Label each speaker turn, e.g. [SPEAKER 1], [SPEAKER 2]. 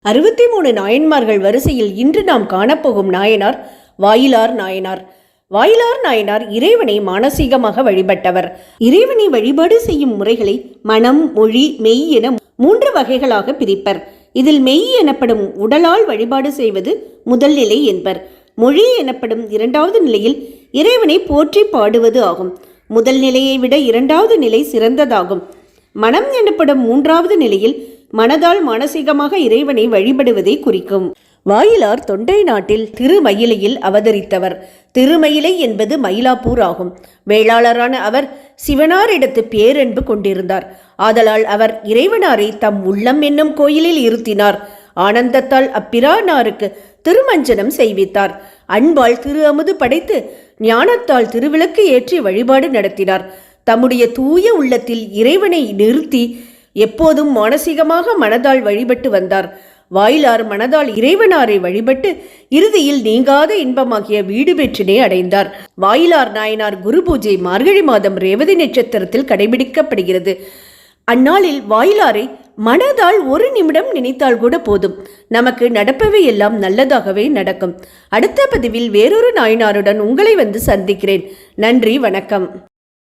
[SPEAKER 1] 63 நாயன்மார்கள் வரிசையில் இன்று நாம் காணப்போகும் நாயனார் வாயிலார் நாயனார். வாயிலார் நாயனார் இறைவனை மானசீகமாக வழிபட்டவர். இறைவனை வழிபாடு செய்யும் முறைகளை மனம், மொழி, மெய் என 3 வகைகளாக பிரிப்பர். இதில் மெய் எனப்படும் உடலால் வழிபாடு செய்வது முதல் நிலை என்பர். மொழி எனப்படும் 2வது நிலையில் இறைவனை போற்றி பாடுவது ஆகும். முதல் நிலையை விட 2வது நிலை சிறந்ததாகும். மனம் எனப்படும் 3வது நிலையில் மனதால் மானசீகமாக இறைவனை வழிபடுவதை குறிக்கும். வாயிலார் தொண்டை நாட்டில் திருமயிலையில் அவதரித்தவர். திருமயிலை என்பது மயிலாப்பூர் ஆகும். வேளாளரான அவர் சிவனாரிடத்து பேரன்பு கொண்டிருந்தார். ஆதலால் அவர் இறைவனாரை தம் உள்ளம் என்னும் கோயிலில் இருத்தினார். ஆனந்தத்தால் அப்பிரானாருக்கு திருமஞ்சனம் செய்வித்தார். அன்பால் திரு அமுது படைத்து ஞானத்தால் திருவிளக்கு ஏற்றி வழிபாடு நடத்தினார். தம்முடைய தூய உள்ளத்தில் இறைவனை நிறுத்தி எப்போதும் மானசீகமாக மனதால் வழிபட்டு வந்தார். வாயிலார் மனதால் இறைவனாரை வழிபட்டு இறுதியில் நீங்காத இன்பமாகிய வீடு பெற்றினை அடைந்தார். வாயிலார் நாயனார் குரு பூஜை மார்கழி மாதம் ரேவதி நட்சத்திரத்தில் கடைபிடிக்கப்படுகிறது. அந்நாளில் வாயிலாரை மனதால் 1 நிமிடம் நினைத்தால் கூட போதும், நமக்கு நடப்பவை எல்லாம் நல்லதாகவே நடக்கும். அடுத்த பதிவில் வேறொரு நாயனாருடன் உங்களை வந்து சந்திக்கிறேன். நன்றி, வணக்கம்.